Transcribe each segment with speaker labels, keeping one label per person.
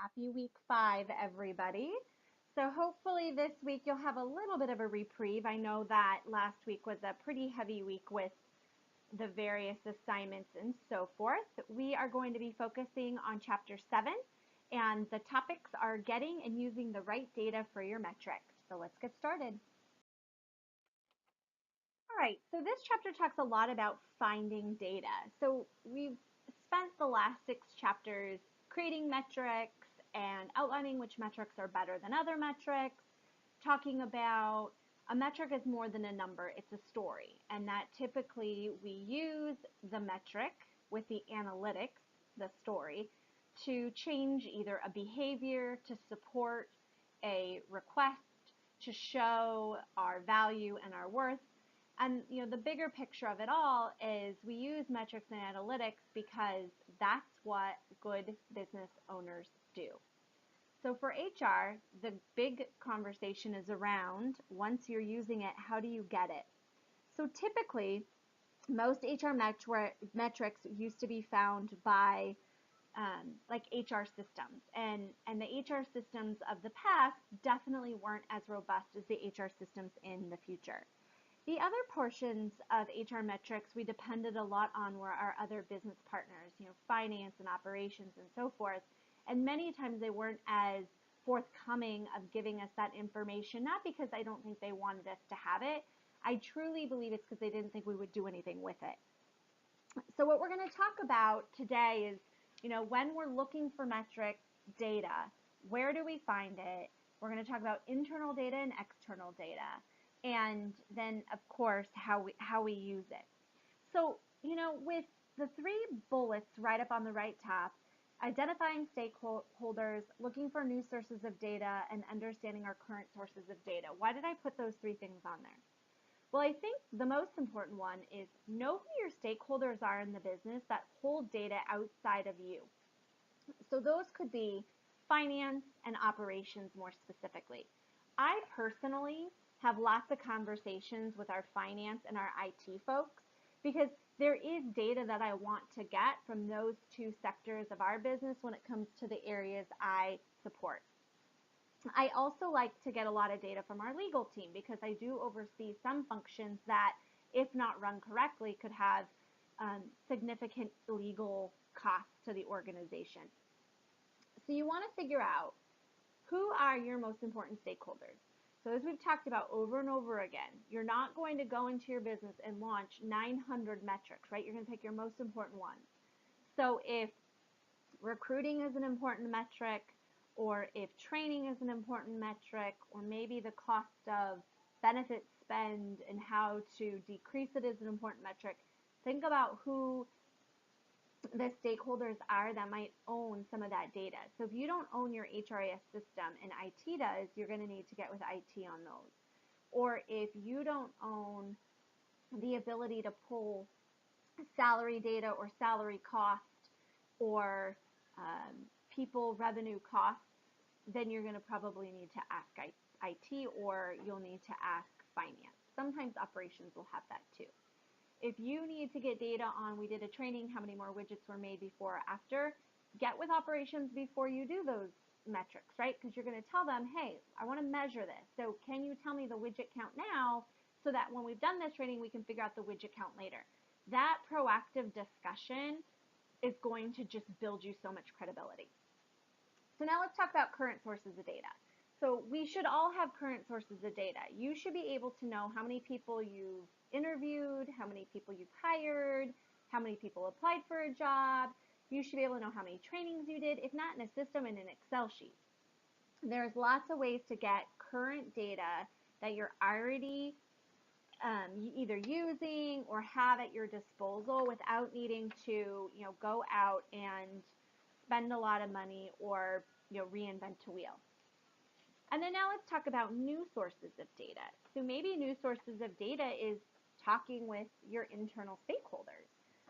Speaker 1: Happy week 5, everybody. So, hopefully, this week you'll have a little bit of a reprieve. I know that last week was a pretty heavy week with the various assignments and so forth. We are going to be focusing on Chapter 7, and the topics are getting and using the right data for your metrics. So, let's get started. All right, so this chapter talks a lot about finding data. So we've spent the last 6 chapters creating metrics and outlining which metrics are better than other metrics, talking about a metric is more than a number, it's a story, and that typically we use the metric with the analytics, the story, to change either a behavior, to support a request, to show our value and our worth. And the bigger picture of it all is we use metrics and analytics because that's what good business owners do. So for HR, the big conversation is around once you're using it, how do you get it? So typically, most HR metrics used to be found by like HR systems, and the HR systems of the past definitely weren't as robust as the HR systems in the future. The other portions of HR metrics we depended a lot on were our other business partners, finance and operations and so forth. And many times they weren't as forthcoming of giving us that information, not because I don't think they wanted us to have it. I truly believe it's because they didn't think we would do anything with it. So what we're going to talk about today is, when we're looking for metric data, where do we find it? We're going to talk about internal data and external data. And then, of course, how we use it. So, with the 3 bullets right up on the right top, identifying stakeholders, looking for new sources of data, and understanding our current sources of data. Why did I put those 3 things on there? Well, I think the most important one is know who your stakeholders are in the business that hold data outside of you. So those could be finance and operations more specifically. I personally have lots of conversations with our finance and our IT folks because there is data that I want to get from those 2 sectors of our business when it comes to the areas I support. I also like to get a lot of data from our legal team because I do oversee some functions that, if not run correctly, could have significant legal costs to the organization. So you want to figure out who are your most important stakeholders. So as we've talked about over and over again, you're not going to go into your business and launch 900 metrics, right? You're going to pick your most important ones. So if recruiting is an important metric, or if training is an important metric, or maybe the cost of benefit spend and how to decrease it is an important metric, think about who the stakeholders are that might own some of that data. So if you don't own your HRIS system and IT does, you're going to need to get with IT on those. Or if you don't own the ability to pull salary data or salary cost or people revenue costs, then you're going to probably need to ask IT or you'll need to ask finance. Sometimes operations will have that too. If you need to get data on, we did a training, how many more widgets were made before or after, get with operations before you do those metrics, right? Because you're going to tell them, hey, I want to measure this. So can you tell me the widget count now so that when we've done this training, we can figure out the widget count later. That proactive discussion is going to just build you so much credibility. So now let's talk about current sources of data. So we should all have current sources of data. You should be able to know how many people you've interviewed, how many people you've hired, how many people applied for a job. You should be able to know how many trainings you did, if not in a system, in an Excel sheet. There's lots of ways to get current data that you're already either using or have at your disposal without needing to go out and spend a lot of money or reinvent a wheel. And then now let's talk about new sources of data. So maybe new sources of data is talking with your internal stakeholders.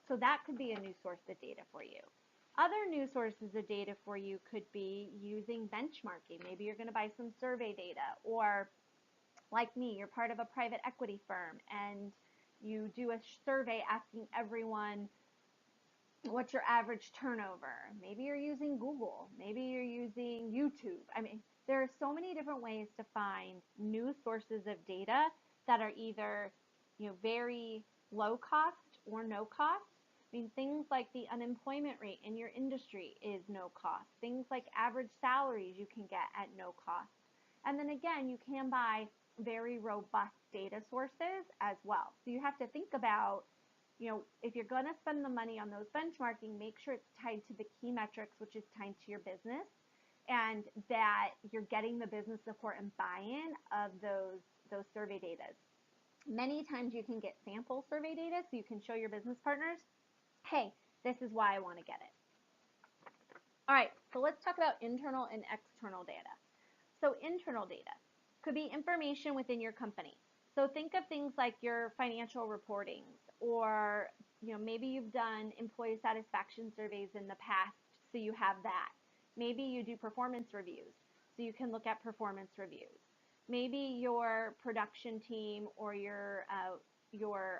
Speaker 1: So that could be a new source of data for you. Other new sources of data for you could be using benchmarking. Maybe you're going to buy some survey data, or like me, you're part of a private equity firm and you do a survey asking everyone What's your average turnover? Maybe you're using Google. Maybe you're using YouTube. I mean, there are so many different ways to find new sources of data that are either, very low cost or no cost. I mean, things like the unemployment rate in your industry is no cost. Things like average salaries you can get at no cost. And then again, you can buy very robust data sources as well. So you have to think about, if you're going to spend the money on those benchmarking, make sure it's tied to the key metrics, which is tied to your business, and that you're getting the business support and buy-in of those survey data. Many times you can get sample survey data so you can show your business partners, hey, this is why I want to get it. All right, so let's talk about internal and external data. So internal data could be information within your company. So think of things like your financial reportings, or maybe you've done employee satisfaction surveys in the past, so you have that. Maybe you do performance reviews, so you can look at performance reviews. Maybe your production team or your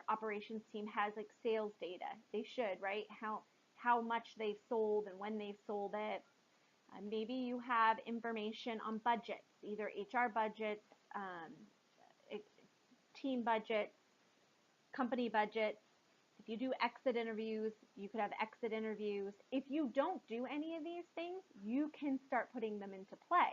Speaker 1: operations team has like sales data. They should, right? How much they've sold and when they've sold it. Maybe you have information on budgets, either HR budgets, um, team budgets, company budgets. If you do exit interviews, you could have exit interviews. If you don't do any of these things, you can start putting them into play.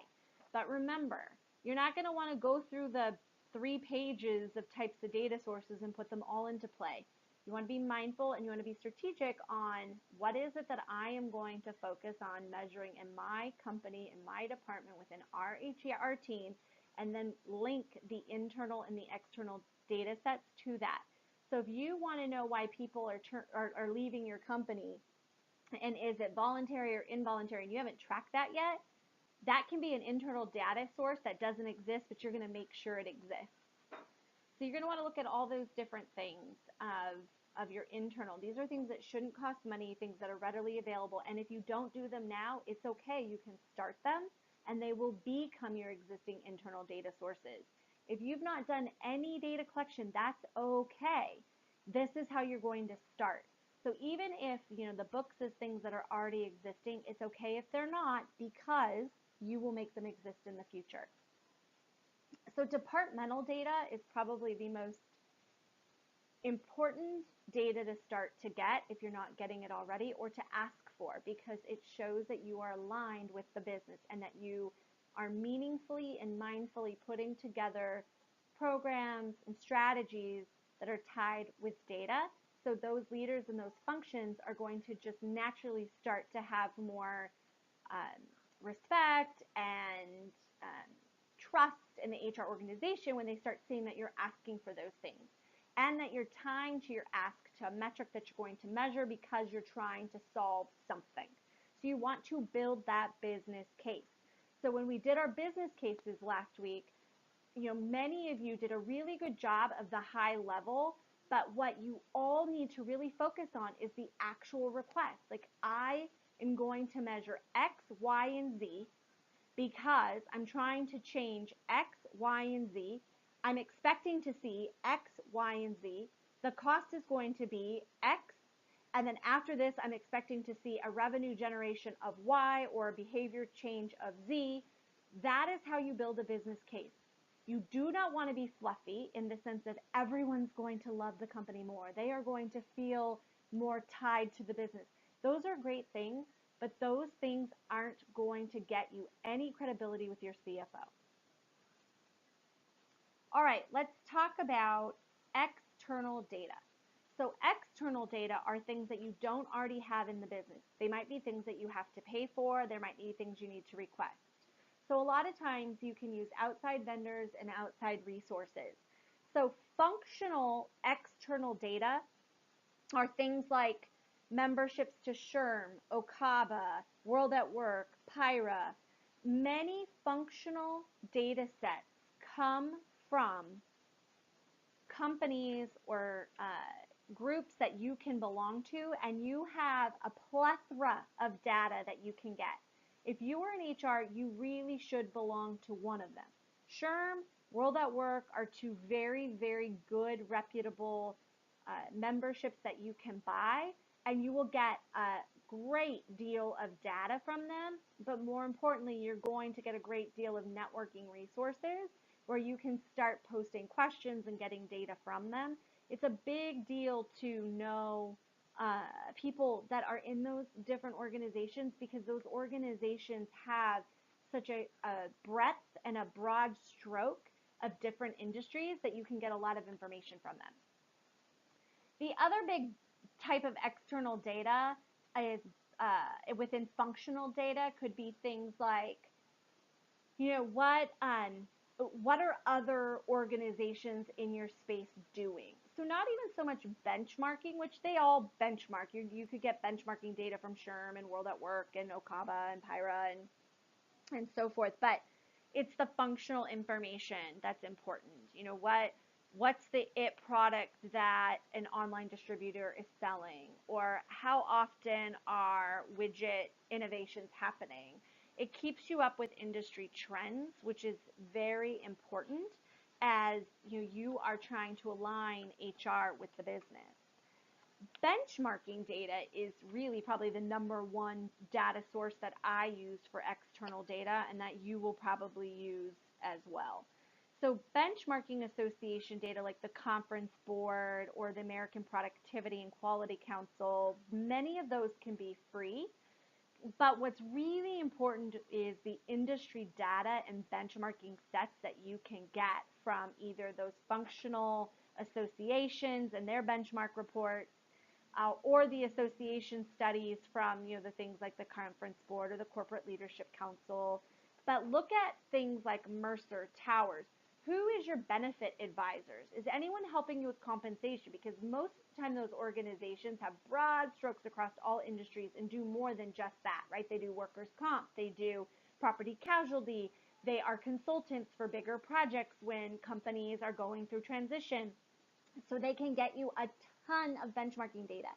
Speaker 1: But remember, you're not going to want to go through the 3 pages of types of data sources and put them all into play. You want to be mindful and you want to be strategic on what is it that I am going to focus on measuring in my company, in my department, within our HR team, and then link the internal and the external data sets to that. So if you want to know why people are leaving your company, and is it voluntary or involuntary, and you haven't tracked that yet, that can be an internal data source that doesn't exist, but you're going to make sure it exists. So you're going to want to look at all those different things of your internal. These are things that shouldn't cost money, things that are readily available. And if you don't do them now, it's okay. You can start them and they will become your existing internal data sources. If you've not done any data collection, that's okay. This is how you're going to start. So even if, the book says things that are already existing, it's okay if they're not, because you will make them exist in the future. So departmental data is probably the most important data to start to get if you're not getting it already, or to ask for, because it shows that you are aligned with the business and that you are meaningfully and mindfully putting together programs and strategies that are tied with data. So those leaders and those functions are going to just naturally start to have more respect and trust in the HR organization when they start seeing that you're asking for those things, and that you're tying to your ask to a metric that you're going to measure because you're trying to solve something. So you want to build that business case. So when we did our business cases last week, many of you did a really good job of the high level, but what you all need to really focus on is the actual request. Like, I am going to measure X, Y, and Z because I'm trying to change X, Y, and Z. I'm expecting to see X, Y, and Z. The cost is going to be X, and then after this, I'm expecting to see a revenue generation of Y or a behavior change of Z. That is how you build a business case. You do not want to be fluffy in the sense of everyone's going to love the company more. They are going to feel more tied to the business. Those are great things, but those things aren't going to get you any credibility with your CFO. All right, let's talk about external data. So external data are things that you don't already have in the business. They might be things that you have to pay for. There might be things you need to request. So a lot of times you can use outside vendors and outside resources. So functional external data are things like memberships to SHRM, Okaba, World at Work, Pyra. Many functional data sets come from companies or groups that you can belong to, and you have a plethora of data that you can get. If you are in HR, you really should belong to one of them. SHRM, World at Work are 2 very, very good, reputable memberships that you can buy and you will get a great deal of data from them, but more importantly, you're going to get a great deal of networking resources where you can start posting questions and getting data from them. It's a big deal to know people that are in those different organizations, because those organizations have such a breadth and a broad stroke of different industries that you can get a lot of information from them. The other big type of external data is within functional data could be things like, what are other organizations in your space doing? So not even so much benchmarking, which they all benchmark. You could get benchmarking data from SHRM and World at Work and Okaba and Pyra and so forth, but it's the functional information that's important. What's the it product that an online distributor is selling, or how often are widget innovations happening? It keeps you up with industry trends, which is very important as you are trying to align HR with the business. Benchmarking data is really probably the number one data source that I use for external data, and that you will probably use as well. So benchmarking association data like the Conference Board or the American Productivity and Quality Council, many of those can be free. But what's really important is the industry data and benchmarking sets that you can get from either those functional associations and their benchmark reports, or the association studies from the things like the Conference Board or the Corporate Leadership Council. But look at things like Mercer, Towers. Who is your benefit advisors? Is anyone helping you with compensation? Because most of the time those organizations have broad strokes across all industries and do more than just that, right? They do workers' comp, they do property casualty, they are consultants for bigger projects when companies are going through transition. So they can get you a ton of benchmarking data,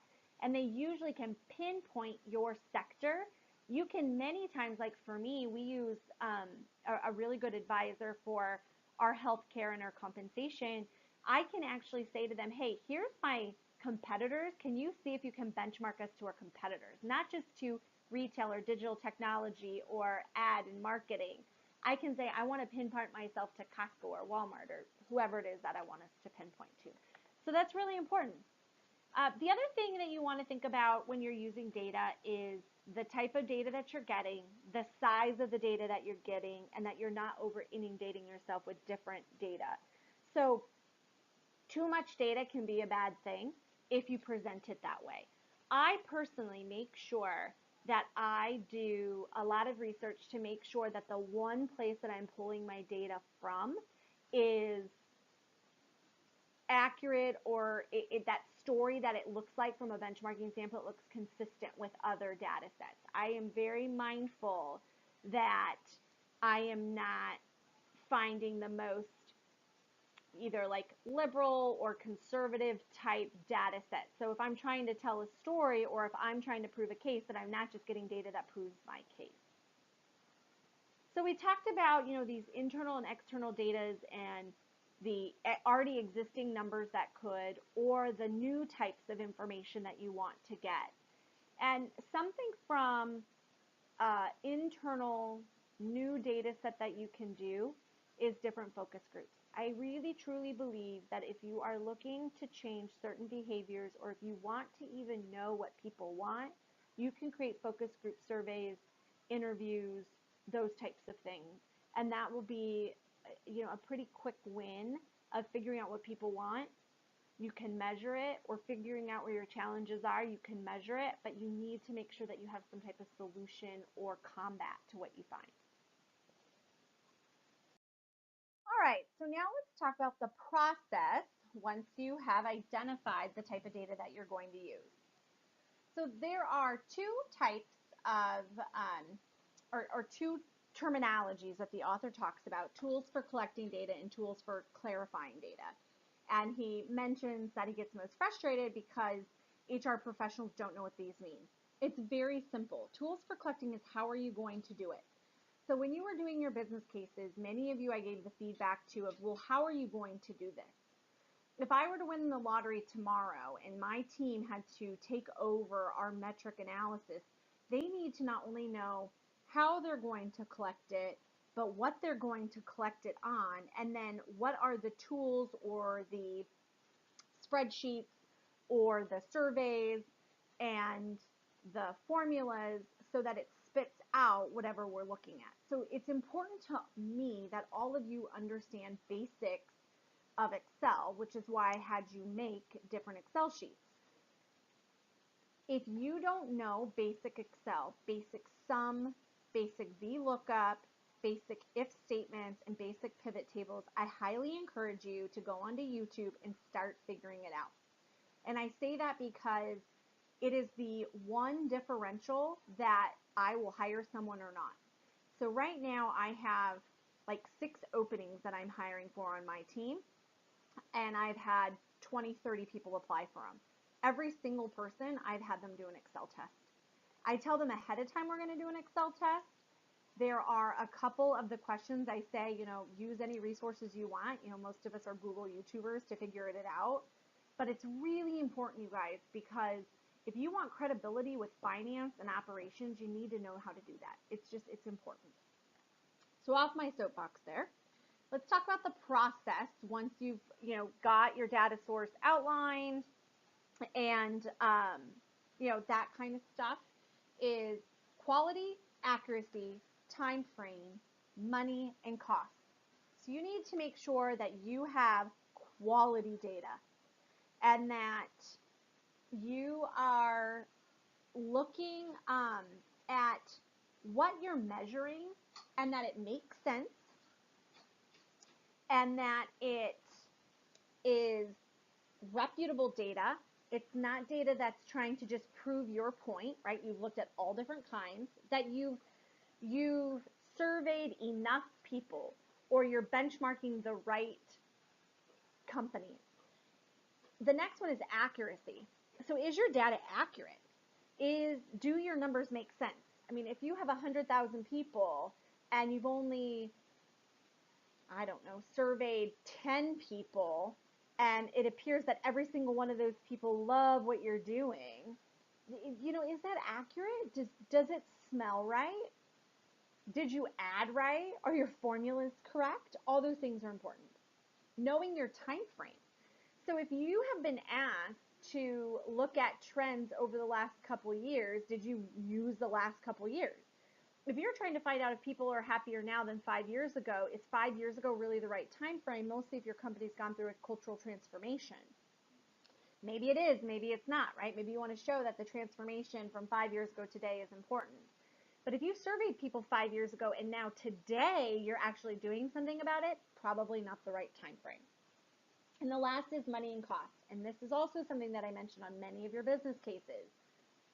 Speaker 1: and they usually can pinpoint your sector. You can many times, like for me, we use a really good advisor for our healthcare and our compensation. I can actually say to them, hey, here's my competitors. Can you see if you can benchmark us to our competitors? Not just to retail or digital technology or ad and marketing. I can say I want to pinpoint myself to Costco or Walmart or whoever it is that I want us to pinpoint to. So that's really important. The other thing that you want to think about when you're using data is the type of data that you're getting, the size of the data that you're getting, and that you're not over inundating yourself with different data. So too much data can be a bad thing if you present it that way. I personally make sure that I do a lot of research to make sure that the one place that I'm pulling my data from is accurate, or that story that it looks like from a benchmarking standpoint looks consistent with other data sets. I am very mindful that I am not finding the most either like liberal or conservative type data set. So if I'm trying to tell a story, or if I'm trying to prove a case, that I'm not just getting data that proves my case. So we talked about, these internal and external datas and the already existing numbers that could, or the new types of information that you want to get. And something from internal new data set that you can do is different focus groups. I really truly believe that if you are looking to change certain behaviors, or if you want to even know what people want, you can create focus group surveys, interviews, those types of things. And that will be, a pretty quick win of figuring out what people want. You can measure it, or figuring out where your challenges are, you can measure it, but you need to make sure that you have some type of solution or combat to what you find. All right, so now let's talk about the process once you have identified the type of data that you're going to use. So there are two types of, or two terminologies that the author talks about: tools for collecting data and tools for clarifying data. And he mentions that he gets most frustrated because HR professionals don't know what these mean. It's very simple. Tools for collecting is how are you going to do it? So when you were doing your business cases, many of you I gave the feedback to of, well, how are you going to do this? if I were to win the lottery tomorrow and my team had to take over our metric analysis, they need to not only know how they're going to collect it, but what they're going to collect it on, and then what are the tools or the spreadsheets or the surveys and the formulas so that it spits out whatever we're looking at. So it's important to me that all of you understand basics of Excel, which is why I had you make different Excel sheets. If you don't know basic Excel, basic sum, basic VLOOKUP, basic if statements, and basic pivot tables, I highly encourage you to go onto YouTube and start figuring it out. And I say that because it is the one differential that I will hire someone or not. So right now I have like 6 openings that I'm hiring for on my team, and I've had 20, 30 people apply for them. Every single person, I've had them do an Excel test. I tell them ahead of time we're going to do an Excel test. There are a couple of the questions I say, use any resources you want. Most of us are Google YouTubers to figure it out. But it's really important, you guys, because if you want credibility with finance and operations, you need to know how to do that. It's important. So off my soapbox there. Let's talk about the process once you've, got your data source outlined and, that kind of stuff is quality, accuracy, time frame, money, and cost. So you need to make sure that you have quality data and that you are looking at what you're measuring and that it makes sense and that it is reputable data. It's not data that's trying to just prove your point, right? You've looked at all different kinds, that you've surveyed enough people, or you're benchmarking the right companies. The next one is accuracy. So is your data accurate? Do your numbers make sense? I mean, if you have 100,000 people and you've only, I don't know, surveyed 10 people, and it appears that every single one of those people love what you're doing, is that accurate? Does it smell right? Did you add right? Are your formulas correct? All those things are important. Knowing your time frame. So if you have been asked to look at trends over the last couple years, did you use the last couple years? If you're trying to find out if people are happier now than 5 years ago, is 5 years ago really the right time frame? Mostly if your company's gone through a cultural transformation. Maybe it is, maybe it's not, right? Maybe you want to show that the transformation from 5 years ago today is important. But if you surveyed people 5 years ago and now today you're actually doing something about it, probably not the right time frame. And the last is money and cost. And this is also something that I mentioned on many of your business cases.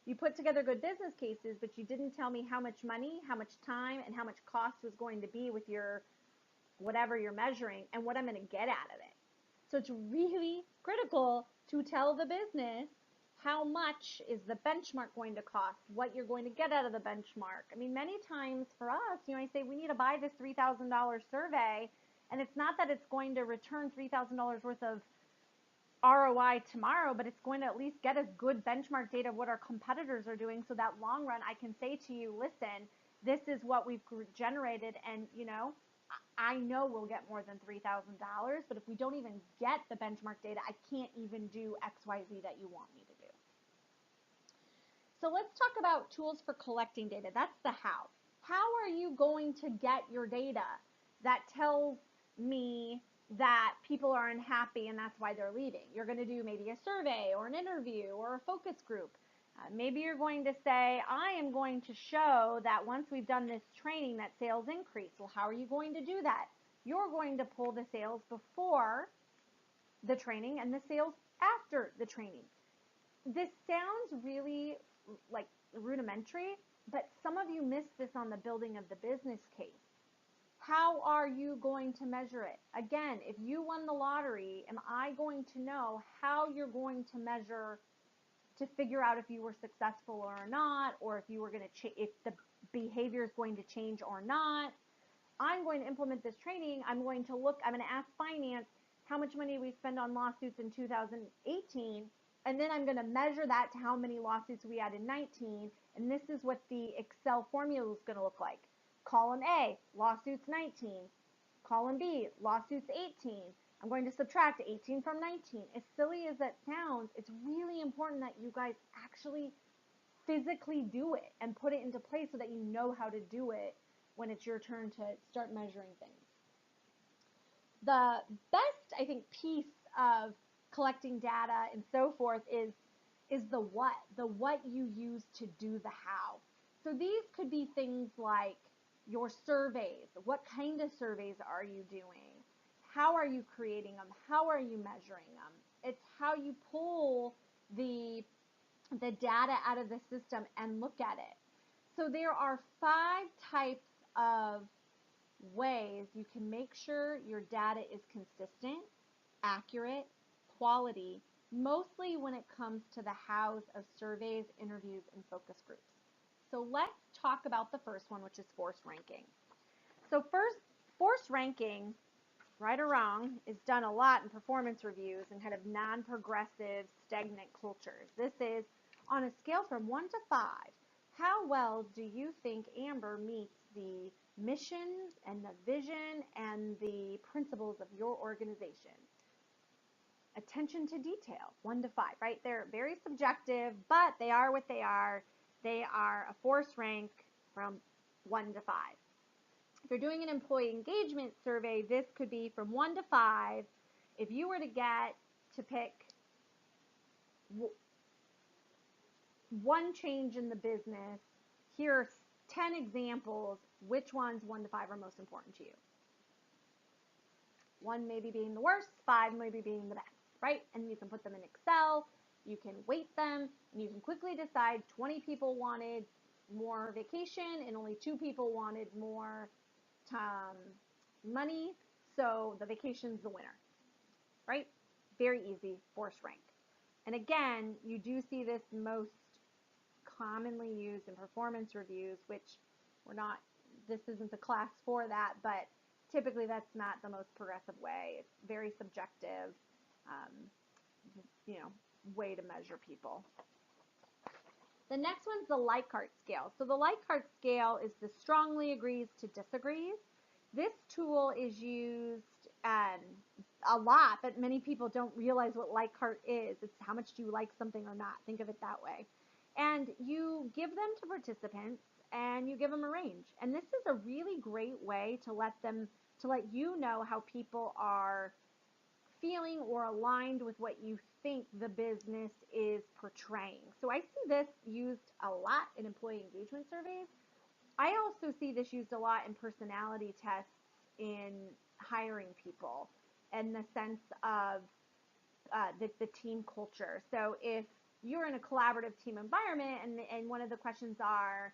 Speaker 1: You put together good business cases, but you didn't tell me how much money, how much time, and how much cost was going to be with your whatever you're measuring and what I'm going to get out of it. So it's really critical to tell the business how much is the benchmark going to cost, what you're going to get out of the benchmark. I mean, many times for us, I say we need to buy this $3,000 survey, and it's not that it's going to return $3,000 worth of ROI tomorrow, but it's going to at least get us good benchmark data of what our competitors are doing, so that long run I can say to you, listen, this is what we've generated, and I know we'll get more than $3,000, but if we don't even get the benchmark data, I can't even do XYZ that you want me to do. So let's talk about tools for collecting data. That's the how. How are you going to get your data that tells me that people are unhappy and that's why they're leaving? You're going to do maybe a survey or an interview or a focus group. Maybe you're going to say, I am going to show that once we've done this training that sales increase. Well, how are you going to do that? You're going to pull the sales before the training and the sales after the training. This sounds really like rudimentary, but some of you missed this on the building of the business case. How are you going to measure it? Again, if you won the lottery, am I going to know how you're going to measure to figure out if you were successful or not, or if you were going to if the behavior is going to change or not? I'm going to implement this training. I'm going to ask finance, how much money we spend on lawsuits in 2018, and then I'm going to measure that to how many lawsuits we had in 19, and this is what the Excel formula is going to look like. Column A, lawsuits 19. Column B, lawsuits 18. I'm going to subtract 18 from 19. As silly as that sounds, it's really important that you guys actually physically do it and put it into place so that you know how to do it when it's your turn to start measuring things. The best, I think, piece of collecting data and so forth is the what you use to do the how. So these could be things like your surveys. What kind of surveys are you doing? How are you creating them? How are you measuring them? It's how you pull the data out of the system and look at it. So there are 5 types of ways you can make sure your data is consistent, accurate, quality, mostly when it comes to the hows of surveys, interviews, and focus groups. So let's talk about the first one, which is force ranking. So first, force ranking, right or wrong, is done a lot in performance reviews and kind of non-progressive, stagnant cultures. This is on a scale from 1 to 5. How well do you think Amber meets the mission and the vision and the principles of your organization? Attention to detail, 1 to 5, right? They're very subjective, but they are what they are. They are a force rank from 1 to 5. If you're doing an employee engagement survey, this could be from 1 to 5. If you were to get to pick one change in the business, here are 10 examples. Which ones 1 to 5 are most important to you? 1 maybe being the worst, 5 maybe being the best, right? And you can put them in Excel, you can weight them, and you can quickly decide 20 people wanted more vacation and only 2 people wanted more money, so the vacation's the winner, right? Very easy, force rank. And again, you do see this most commonly used in performance reviews, which this isn't the class for that, but typically that's not the most progressive way. It's very subjective, um, way to measure people. The next one's the Likert scale. So the Likert scale is the strongly agrees to disagrees. This tool is used a lot, but many people don't realize what Likert is. It's how much do you like something or not. Think of it that way. And you give them to participants and you give them a range. And this is a really great way to let you know how people are feeling or aligned with what you think the business is portraying. So I see this used a lot in employee engagement surveys. I also see this used a lot in personality tests in hiring people in the sense of the team culture. So if you're in a collaborative team environment and one of the questions are,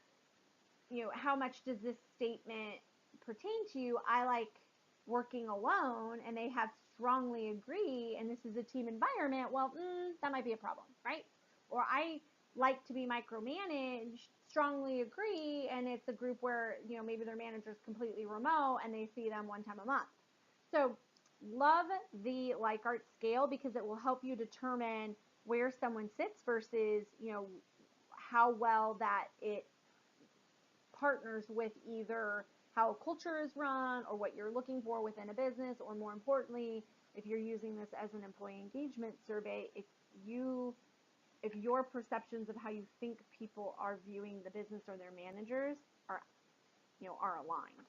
Speaker 1: how much does this statement pertain to you? I like working alone, and they have strongly agree, and this is a team environment. Well, that might be a problem, right? Or I like to be micromanaged, strongly agree, and it's a group where, maybe their manager's completely remote and they see them 1 time a month. So love the Likert scale because it will help you determine where someone sits versus, how well that it partners with either how a culture is run or what you're looking for within a business, or more importantly, if you're using this as an employee engagement survey, if your perceptions of how you think people are viewing the business or their managers are aligned.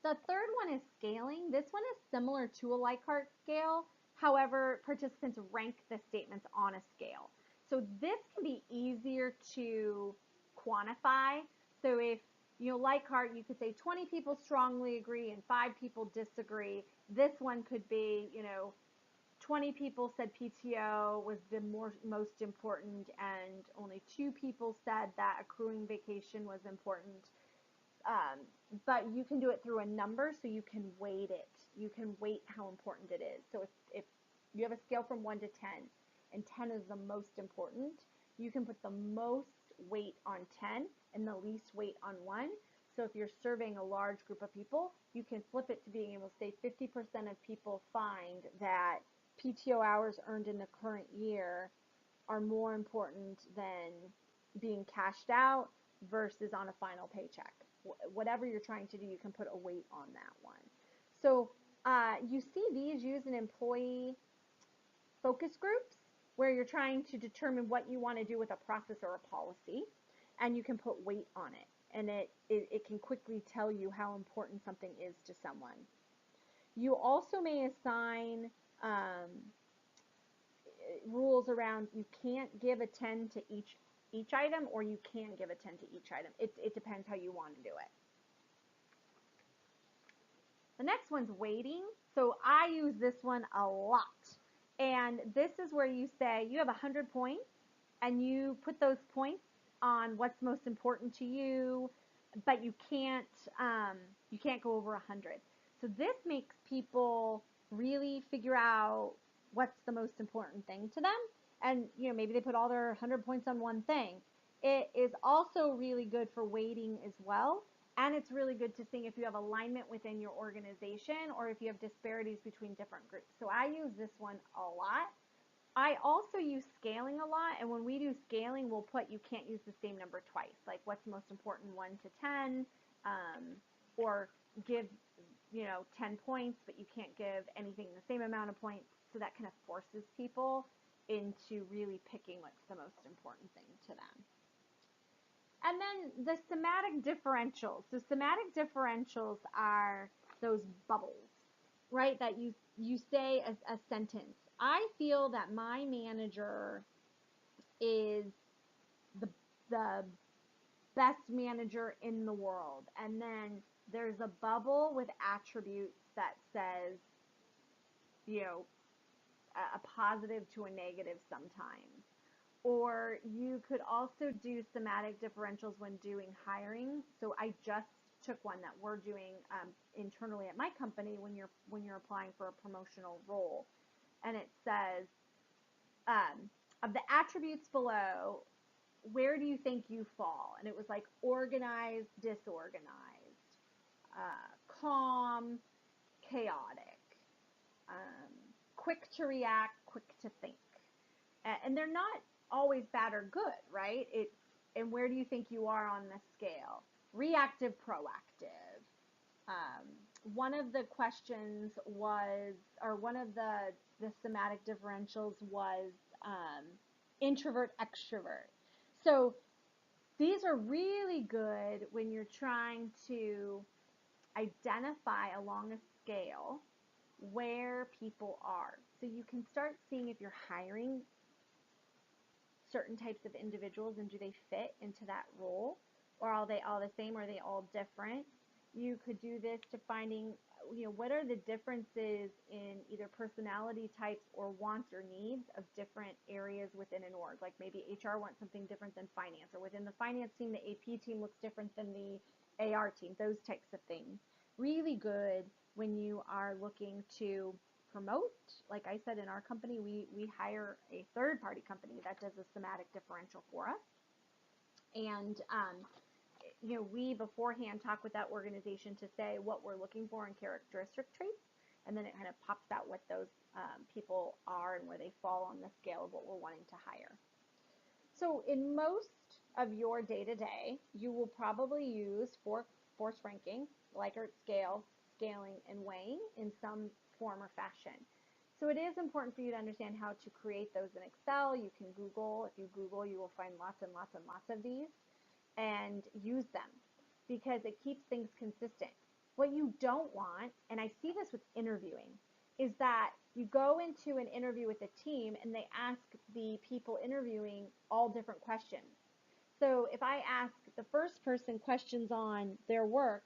Speaker 1: The third one is scaling. This one is similar to a Likert scale. However, participants rank the statements on a scale. So this can be easier to quantify. So if, Likert, you could say 20 people strongly agree and 5 people disagree. This one could be, 20 people said PTO was the most important and only 2 people said that accruing vacation was important. But you can do it through a number, so you can weight it. You can weight how important it is. So if you have a scale from 1 to 10, and 10 is the most important, you can put the most weight on 10 and the least weight on 1. So if you're surveying a large group of people, you can flip it to being able to say 50% of people find that PTO hours earned in the current year are more important than being cashed out versus on a final paycheck. Whatever you're trying to do, you can put a weight on that one. So you see these used in employee focus groups where you're trying to determine what you want to do with a process or a policy, and you can put weight on it, and it can quickly tell you how important something is to someone. You also may assign rules around you can't give a 10 to each item, or you can give a 10 to each item. It depends how you want to do it. The next one's weighting. So I use this one a lot. And this is where you say you have 100 points and you put those points on what's most important to you, but you can't go over 100. So this makes people really figure out what's the most important thing to them. And maybe they put all their 100 points on one thing. It is also really good for weighting as well. And it's really good to see if you have alignment within your organization or if you have disparities between different groups. So I use this one a lot. I also use scaling a lot, and when we do scaling, we'll put you can't use the same number twice, like what's most important, 1 to 10, or give 10 points, but you can't give anything the same amount of points. So that kind of forces people into really picking what's the most important thing to them. And then the semantic differentials. So semantic differentials are those bubbles, right, that you say a sentence. I feel that my manager is the best manager in the world. And then there's a bubble with attributes that says, a positive to a negative sometimes. Or you could also do semantic differentials when doing hiring. So I just took one that we're doing internally at my company when you're applying for a promotional role, and it says of the attributes below, where do you think you fall? And it was like organized, disorganized, calm, chaotic, quick to react, quick to think. And they're not always bad or good, right? And where do you think you are on the scale? Reactive, proactive. One of the questions was, or one of the semantic differentials was introvert, extrovert. So these are really good when you're trying to identify along a scale where people are. So you can start seeing if you're hiring certain types of individuals and do they fit into that role, or are they all the same, or are they all different? You could do this to finding what are the differences in either personality types or wants or needs of different areas within an org. Like maybe HR wants something different than finance, or within the finance team the AP team looks different than the AR team. Those types of things really good when you are looking to promote. Like I said, in our company, we hire a third-party company that does a semantic differential for us. And, we beforehand talk with that organization to say what we're looking for in characteristic traits, and then it kind of pops out what those people are and where they fall on the scale of what we're wanting to hire. So in most of your day-to-day, you will probably use force ranking, Likert scale, scaling, and weighing in some form or fashion. So it is important for you to understand how to create those in Excel. You can Google. If you Google, you will find lots and lots and lots of these, and use them because it keeps things consistent. What you don't want, and I see this with interviewing, is that you go into an interview with a team and they ask the people interviewing all different questions. So if I ask the first person questions on their work,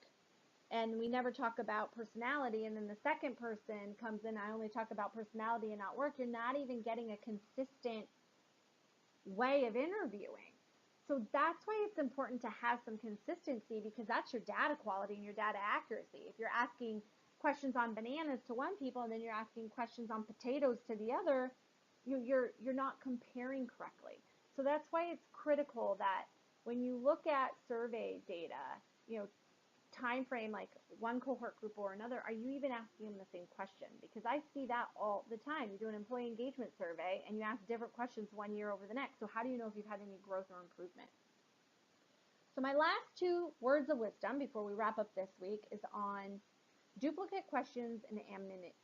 Speaker 1: and we never talk about personality, and then the second person comes in, I only talk about personality and not work, you're not even getting a consistent way of interviewing. So that's why it's important to have some consistency, because that's your data quality and your data accuracy. If you're asking questions on bananas to one people and then you're asking questions on potatoes to the other, you're not comparing correctly. So that's why it's critical that when you look at survey data, time frame, like one cohort group or another, are you even asking them the same question? Because I see that all the time. You do an employee engagement survey and you ask different questions one year over the next. So how do you know if you've had any growth or improvement? So my last two words of wisdom before we wrap up this week is on duplicate questions and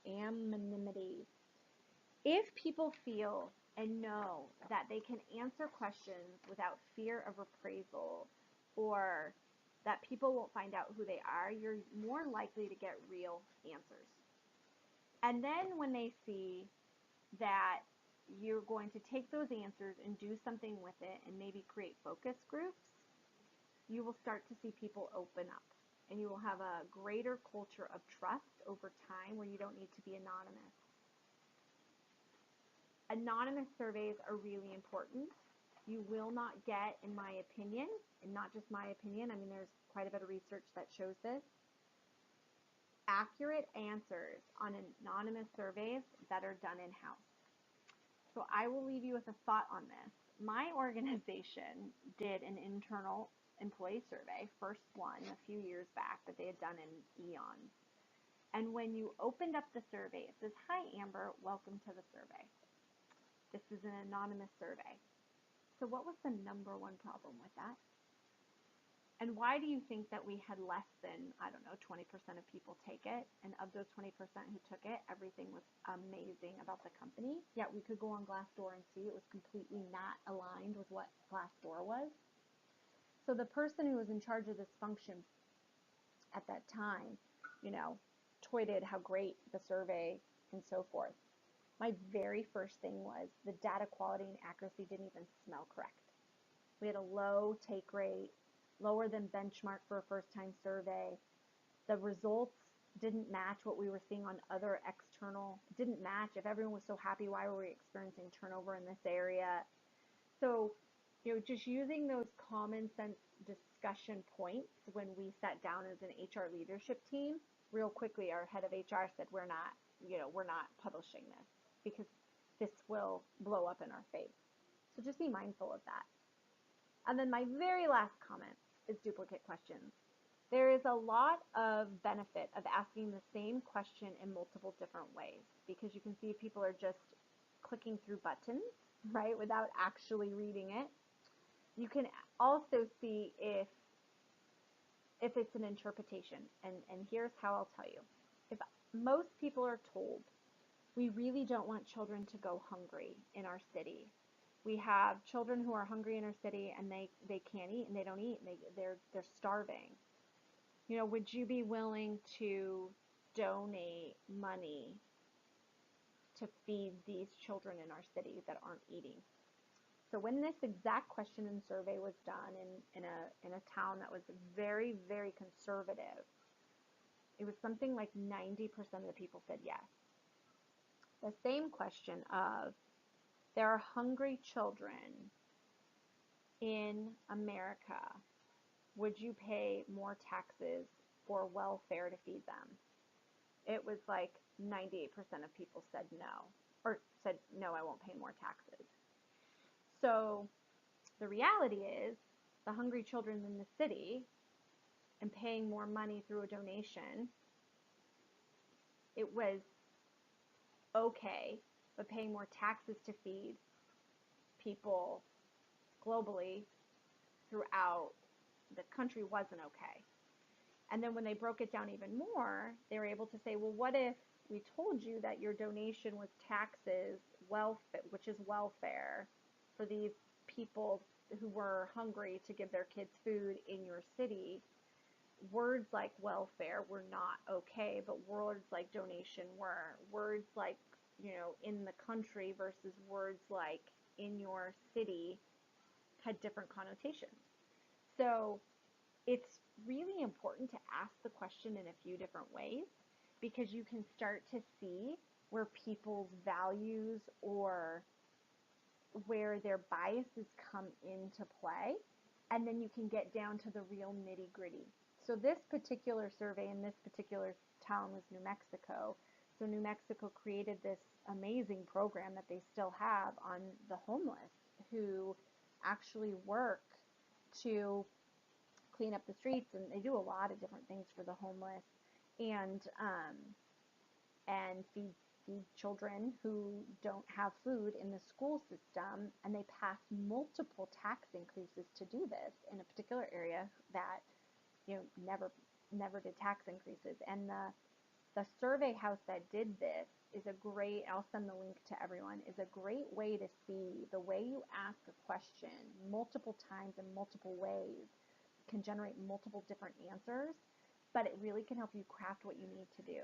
Speaker 1: anonymity. If people feel and know that they can answer questions without fear of reprisal or that people won't find out who they are, you're more likely to get real answers. And then when they see that you're going to take those answers and do something with it and maybe create focus groups, you will start to see people open up. And you will have a greater culture of trust over time where you don't need to be anonymous. Anonymous surveys are really important. You will not get, in my opinion, and not just my opinion, I mean there's quite a bit of research that shows this, accurate answers on anonymous surveys that are done in-house. So I will leave you with a thought on this. My organization did an internal employee survey, first one a few years back that they had done in eons. And when you opened up the survey, it says, "Hi Amber, welcome to the survey. This is an anonymous survey." So what was the number one problem with that? And why do you think that we had less than, 20% of people take it? And of those 20% who took it, everything was amazing about the company. Yet we could go on Glassdoor and see it was completely not aligned with what Glassdoor was. So the person who was in charge of this function at that time, tweeted how great the survey and so forth. My very first thing was the data quality and accuracy didn't even smell correct. We had a low take rate, lower than benchmark for a first-time survey. The results didn't match what we were seeing on other external, didn't match. If everyone was so happy, why were we experiencing turnover in this area? So, just using those common sense discussion points when we sat down as an HR leadership team, real quickly our head of HR said, we're not publishing this because this will blow up in our face. So just be mindful of that. And then my very last comment is duplicate questions. There is a lot of benefit of asking the same question in multiple different ways because you can see if people are just clicking through buttons, right, without actually reading it. You can also see if it's an interpretation, and here's how I'll tell you. If most people are told, we really don't want children to go hungry in our city. We have children who are hungry in our city and they can't eat and they don't eat and they're starving. Would you be willing to donate money to feed these children in our city that aren't eating? So when this exact question and survey was done in a town that was very, very conservative, it was something like 90% of the people said yes. The same question of, there are hungry children in America. Would you pay more taxes for welfare to feed them? It was like 98% of people said no, or said, no, I won't pay more taxes. So the reality is the hungry children in the city and paying more money through a donation, it was okay, but paying more taxes to feed people globally throughout the country wasn't okay. And then when they broke it down even more, they were able to say, well, what if we told you that your donation was taxes, welfare, which is welfare, for these people who were hungry to give their kids food in your city? Words like welfare were not okay, but words like donation were. Words like, in the country versus words like in your city had different connotations. So it's really important to ask the question in a few different ways because you can start to see where people's values or where their biases come into play, and then you can get down to the real nitty-gritty. So this particular survey in this particular town was New Mexico. So New Mexico created this amazing program that they still have on the homeless who actually work to clean up the streets, and they do a lot of different things for the homeless, and feed children who don't have food in the school system, and they passed multiple tax increases to do this in a particular area that never did tax increases. And the survey house that did this is a great, I'll send the link to everyone, is a great way to see the way you ask a question multiple times in multiple ways can generate multiple different answers, but it really can help you craft what you need to do.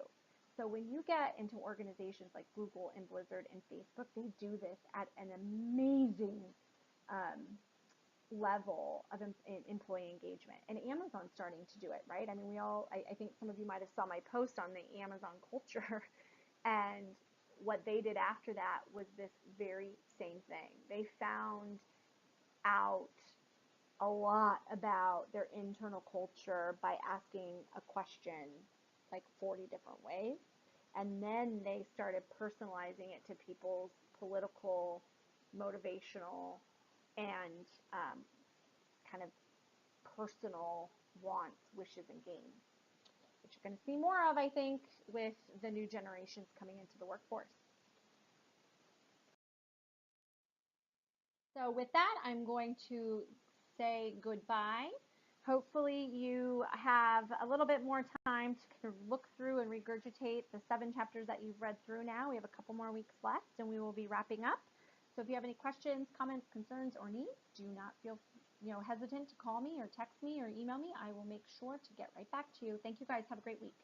Speaker 1: So when you get into organizations like Google and Blizzard and Facebook, they do this at an amazing level of employee engagement. And Amazon's starting to do it, right? I mean, I think some of you might have saw my post on the Amazon culture, and what they did after that was this very same thing. They found out a lot about their internal culture by asking a question like 40 different ways. And then they started personalizing it to people's political, motivational, and kind of personal wants, wishes, and gains, which you're going to see more of, I think, with the new generations coming into the workforce. So with that, I'm going to say goodbye. Hopefully you have a little bit more time to kind of look through and regurgitate the 7 chapters that you've read through now. We have a couple more weeks left, and we will be wrapping up. So if you have any questions, comments, concerns, or needs, do not feel hesitant to call me or text me or email me. I will make sure to get right back to you. Thank you guys. Have a great week.